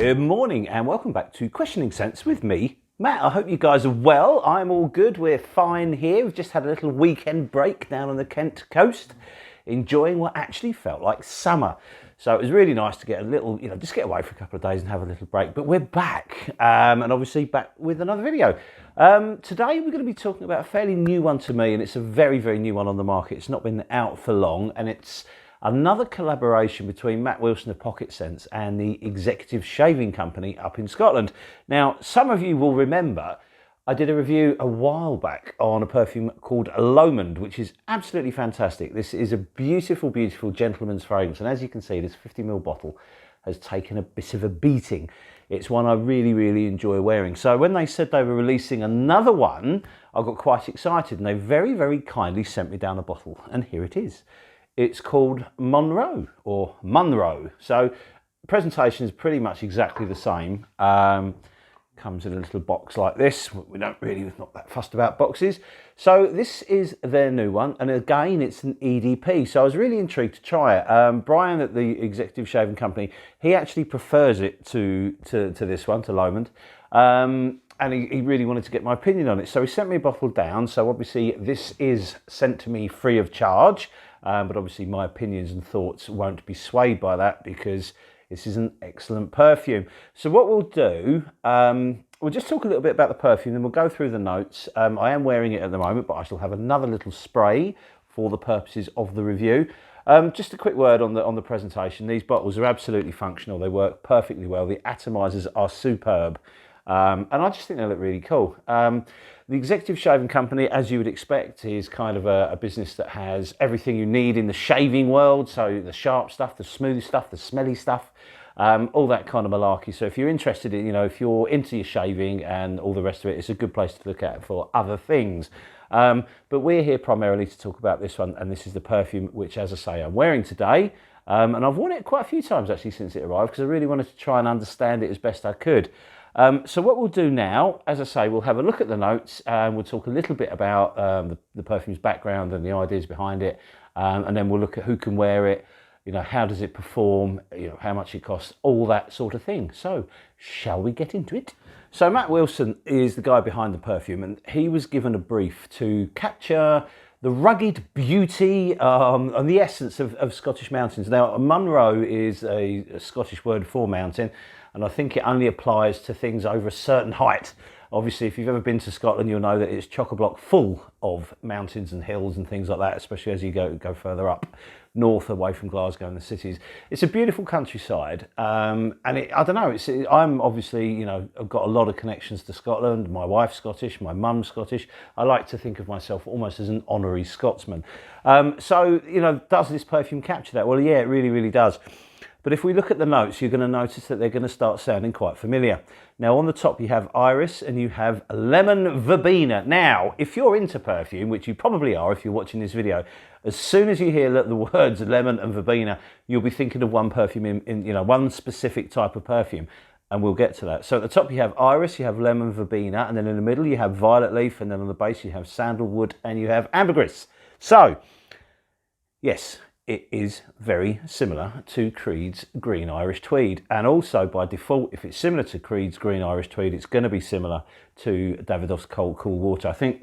Good morning and welcome back to Questioning Sense with me, Matt. I hope you guys are well. I'm all good. We're fine here. We've just had a little weekend break down on the Kent coast, enjoying what actually felt like summer. So it was really nice to get a little, just get away for a couple of days and have a little break. But we're back, and obviously back with another video. Today we're going to be talking about a fairly new one to me, and it's a very, very new one on the market. It's not been out for long, and it's another collaboration between Matt Wilson of Pocket Sense and the Executive Shaving Company up in Scotland. Now, some of you will remember I did a review a while back on a perfume called Lomond, which is absolutely fantastic. This is a beautiful, beautiful gentleman's fragrance, and as you can see, this 50ml bottle has taken a bit of a beating. It's one I really, really enjoy wearing. So when they said they were releasing another one, I got quite excited, and they very, very kindly sent me down a bottle, and here it is. It's called Munro, or Munro. So presentation is pretty much exactly the same. Comes in a little box like this. We're not that fussed about boxes. So this is their new one, and again, it's an EDP. So I was really intrigued to try it. Brian at the Executive Shaving Company, he actually prefers it to this one, to Lomond. And he really wanted to get my opinion on it. So he sent me a bottle down. So obviously this is sent to me free of charge. But obviously my opinions and thoughts won't be swayed by that because this is an excellent perfume. So what we'll do, we'll just talk a little bit about the perfume, then we'll go through the notes. I am wearing it at the moment, but I shall have another little spray for the purposes of the review. Just a quick word on the presentation. These bottles are absolutely functional. They work perfectly well. The atomizers are superb. And I just think they look really cool. The Executive Shaving Company, as you would expect, is kind of a business that has everything you need in the shaving world. So the sharp stuff, the smooth stuff, the smelly stuff, all that kind of malarkey. So if you're interested in, if you're into your shaving and all the rest of it, it's a good place to look at for other things. But we're here primarily to talk about this one, and this is the perfume which, as I say, I'm wearing today. And I've worn it quite a few times actually since it arrived because I really wanted to try and understand it as best I could. So what we'll do now, as I say, we'll have a look at the notes and we'll talk a little bit about the perfume's background and the ideas behind it, and then we'll look at who can wear it, how does it perform, how much it costs, all that sort of thing. So shall we get into it? So Matt Wilson is the guy behind the perfume, and he was given a brief to capture the rugged beauty and the essence of Scottish mountains. Now, Munro is a Scottish word for mountain, and I think it only applies to things over a certain height. Obviously, if you've ever been to Scotland, you'll know that it's chock-a-block full of mountains and hills and things like that, especially as you go further up north away from Glasgow and the cities. It's a beautiful countryside, and I don't know, I'm obviously, I've got a lot of connections to Scotland. My wife's Scottish, my mum's Scottish. I like to think of myself almost as an honorary Scotsman. So, does this perfume capture that? Well, yeah, it really, really does. But if we look at the notes, you're going to notice that they're going to start sounding quite familiar. Now, on the top, you have iris and you have lemon verbena. Now, if you're into perfume, which you probably are if you're watching this video, as soon as you hear the words lemon and verbena, you'll be thinking of one perfume in one specific type of perfume. And we'll get to that. So at the top, you have iris, you have lemon verbena, and then in the middle, you have violet leaf, and then on the base, you have sandalwood, and you have ambergris. So, yes, it is very similar to Creed's Green Irish Tweed. And also, by default, if it's similar to Creed's Green Irish Tweed, it's going to be similar to Davidoff's Cool Water. I think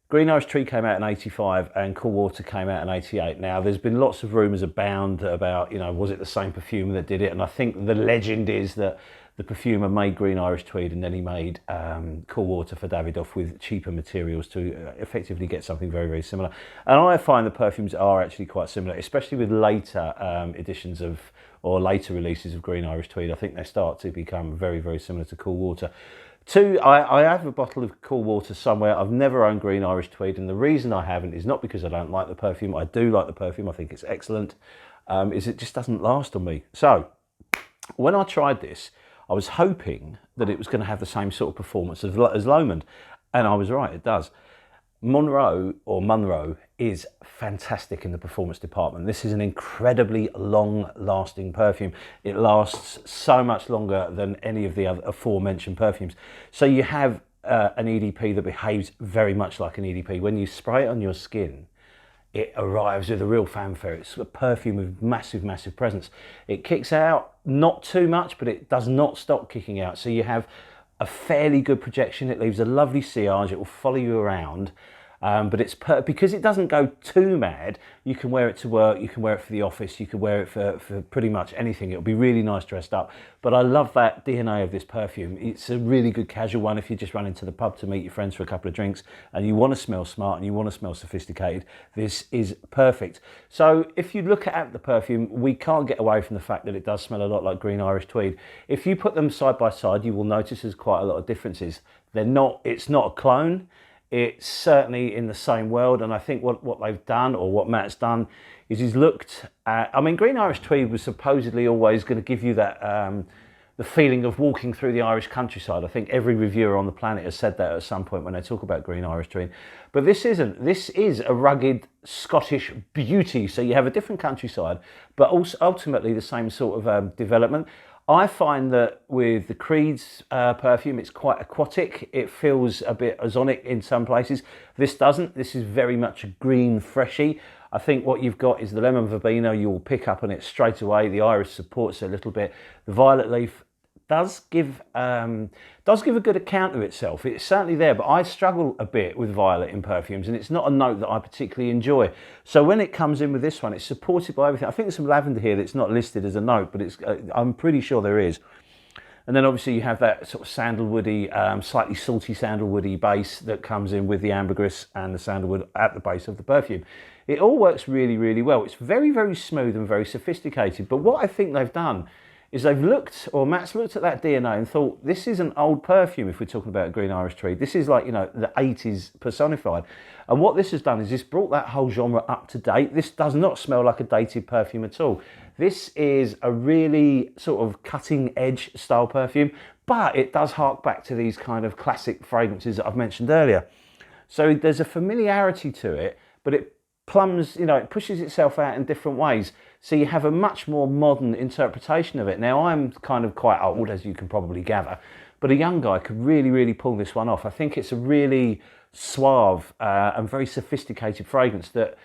Green Irish Tweed came out in 85 and Cool Water came out in 88. Now, there's been lots of rumours abound about, was it the same perfumer that did it? And I think the legend is that the perfumer made Green Irish Tweed and then he made Cool Water for Davidoff with cheaper materials to effectively get something very, very similar. And I find the perfumes are actually quite similar, especially with later editions or later releases of Green Irish Tweed. I think they start to become very, very similar to Cool Water. I have a bottle of Cool Water somewhere. I've never owned Green Irish Tweed, and the reason I haven't is not because I don't like the perfume. I do like the perfume. I think it's excellent. Is it just doesn't last on me. So when I tried this, I was hoping that it was going to have the same sort of performance as Lomond, and I was right, it does. Munro is fantastic in the performance department. This is an incredibly long-lasting perfume. It lasts so much longer than any of the other aforementioned perfumes. So you have an EDP that behaves very much like an EDP. When you spray it on your skin, it arrives with a real fanfare. It's a perfume with massive, massive presence. It kicks out not too much, but it does not stop kicking out. So you have a fairly good projection. It leaves a lovely sillage. It will follow you around. But it's because it doesn't go too mad. You can wear it to work, you can wear it for the office, you can wear it for pretty much anything. It'll be really nice dressed up. But I love that DNA of this perfume. It's a really good casual one if you just run into the pub to meet your friends for a couple of drinks and you want to smell smart and you want to smell sophisticated. This is perfect. So if you look at the perfume, we can't get away from the fact that it does smell a lot like Green Irish Tweed. If you put them side by side, you will notice there's quite a lot of differences. It's not a clone. It's certainly in the same world, and I think what they've done, or what Matt's done, is he's looked at, I mean, Green Irish Tweed was supposedly always going to give you that, the feeling of walking through the Irish countryside. I think every reviewer on the planet has said that at some point when they talk about Green Irish Tweed. But this isn't. This is a rugged Scottish beauty, so you have a different countryside, but also ultimately the same sort of development. I find that with the Creed's perfume, it's quite aquatic. It feels a bit ozonic in some places. This doesn't. This is very much a green freshy. I think what you've got is the lemon verbena. You'll pick up on it straight away. The iris supports it a little bit. The violet leaf does give a good account of itself. It's certainly there, but I struggle a bit with violet in perfumes, and it's not a note that I particularly enjoy. So when it comes in with this one, it's supported by everything. I think there's some lavender here that's not listed as a note, but it's I'm pretty sure there is. And then obviously you have that sort of sandalwoody, slightly salty sandalwoody base that comes in with the ambergris and the sandalwood at the base of the perfume. It all works really, really well. It's very, very smooth and very sophisticated. But what I think they've done is Matt's looked at that DNA and thought, this is an old perfume if we're talking about Green Irish Tweed. This is like, the 80s personified. And what this has done is it's brought that whole genre up to date. This does not smell like a dated perfume at all. This is a really sort of cutting edge style perfume, but it does hark back to these kind of classic fragrances that I've mentioned earlier. So there's a familiarity to it, but it it pushes itself out in different ways. So you have a much more modern interpretation of it. Now, I'm kind of quite old, as you can probably gather, but a young guy could really, really pull this one off. I think it's a really suave and very sophisticated fragrance that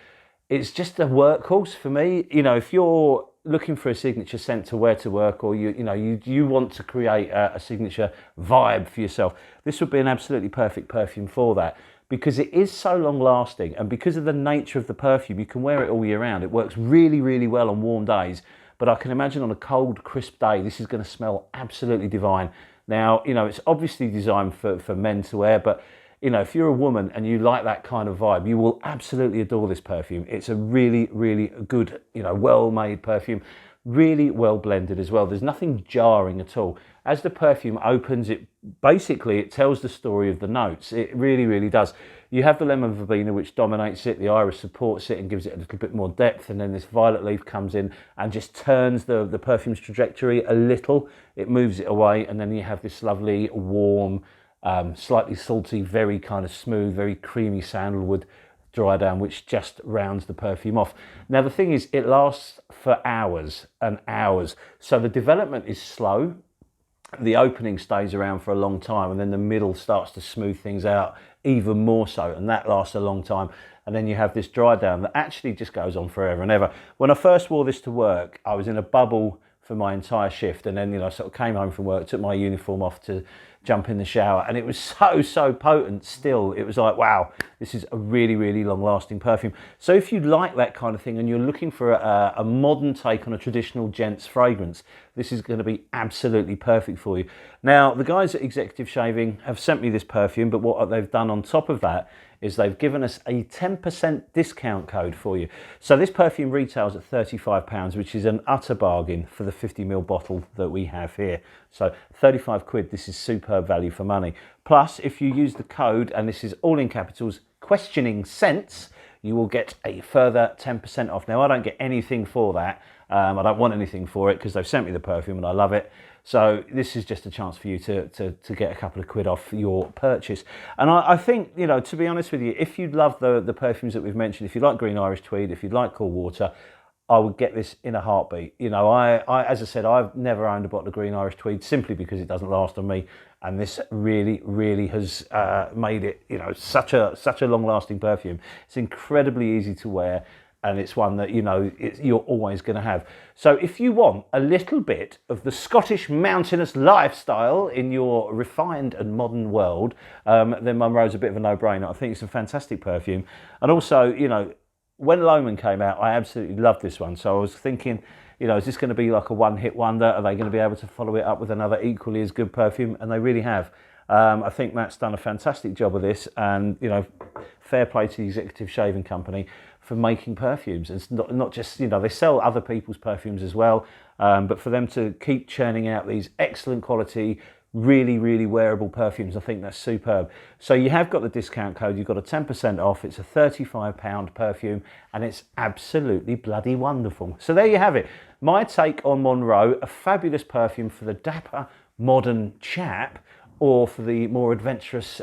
it's just a workhorse for me. If you're looking for a signature scent to wear to work, or you want to create a signature vibe for yourself, this would be an absolutely perfect perfume for that. Because it is so long lasting, and because of the nature of the perfume, you can wear it all year round. It works really, really well on warm days, but I can imagine on a cold, crisp day, this is going to smell absolutely divine. Now, it's obviously designed for men to wear, but if you're a woman and you like that kind of vibe, you will absolutely adore this perfume. It's a really, really good, well-made perfume, really well blended as well. There's nothing jarring at all. As the perfume opens, it tells the story of the notes. It really, really does. You have the lemon verbena, which dominates it. The iris supports it and gives it a little bit more depth. And then this violet leaf comes in and just turns the perfume's trajectory a little. It moves it away. And then you have this lovely, warm, slightly salty, very kind of smooth, very creamy sandalwood dry down, which just rounds the perfume off. Now, the thing is, it lasts for hours and hours. So the development is slow. The opening stays around for a long time, and then the middle starts to smooth things out even more so, and that lasts a long time. And then you have this dry down that actually just goes on forever and ever. When I first wore this to work, I was in a bubble for my entire shift, and then I sort of came home from work, took my uniform off to jump in the shower, and it was so potent still. It was like, wow, this is a really, really long lasting perfume. So if you like that kind of thing and you're looking for a modern take on a traditional gents fragrance, this is going to be absolutely perfect for you. Now, the guys at Executive Shaving have sent me this perfume, but what they've done on top of that is they've given us a 10% discount code for you. So this perfume retails at £35, which is an utter bargain for the 50ml bottle that we have here. So 35 quid, this is superb value for money. Plus, if you use the code, and this is all in capitals, questioning scents, you will get a further 10% off. Now, I don't get anything for that. I don't want anything for it because they've sent me the perfume and I love it. So this is just a chance for you to get a couple of quid off your purchase. And I think, to be honest with you, if you love the perfumes that we've mentioned, if you like Green Irish Tweed, if you like Cool Water, I would get this in a heartbeat. You know, as I said, I've never owned a bottle of Green Irish Tweed simply because it doesn't last on me, and this really has made it, you know, such a long-lasting perfume. It's incredibly easy to wear, and it's one that, you know, you're always going to have. So if you want a little bit of the Scottish mountainous lifestyle in your refined and modern world, then Munro's a bit of a no-brainer. I think it's a fantastic perfume, and also, you know, when Loman came out, I absolutely loved this one. So I was thinking, you know, is this going to be like a one-hit wonder? Are they going to be able to follow it up with another equally as good perfume? And they really have. I think Matt's done a fantastic job of this, and, you know, fair play to the Executive Shaving Company for making perfumes. It's not just, you know, they sell other people's perfumes as well, but for them to keep churning out these excellent quality, really wearable perfumes, I think that's superb. So you have got the discount code, you've got a 10% off. It's a £35 perfume, and it's absolutely bloody wonderful. So there you have it, my take on Munro, a fabulous perfume for the dapper modern chap, or for the more adventurous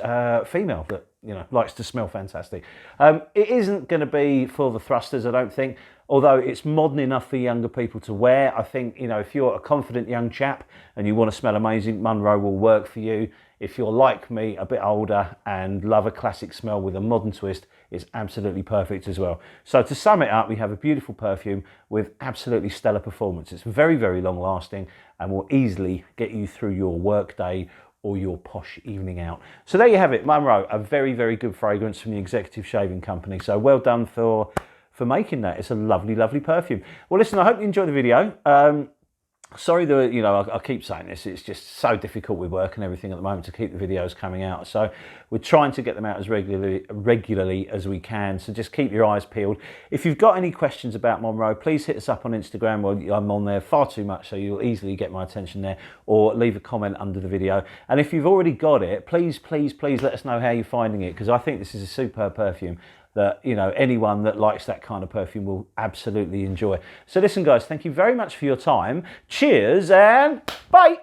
female that, you know, likes to smell fantastic. It isn't going to be for the thrusters, I don't think, although it's modern enough for younger people to wear. I think, you know, if you're a confident young chap and you want to smell amazing, Munro will work for you. If you're like me, a bit older, and love a classic smell with a modern twist, it's absolutely perfect as well. So to sum it up, we have a beautiful perfume with absolutely stellar performance. It's very long lasting and will easily get you through your work day or your posh evening out. So there you have it, Munro, a very good fragrance from the Executive Shaving Company. So well done for making that. It's a lovely perfume. Well, listen, I hope you enjoyed the video. Sorry that, you know, I keep saying this, it's just so difficult with work and everything at the moment to keep the videos coming out. So we're trying to get them out as regularly as we can. So just keep your eyes peeled. If you've got any questions about Munro, please hit us up on Instagram. Well, I'm on there far too much, so you'll easily get my attention there, or leave a comment under the video. And if you've already got it, please let us know how you're finding it, because I think this is a superb perfume that, you know, anyone that likes that kind of perfume will absolutely enjoy. So listen, guys, thank you very much for your time. Cheers and bye.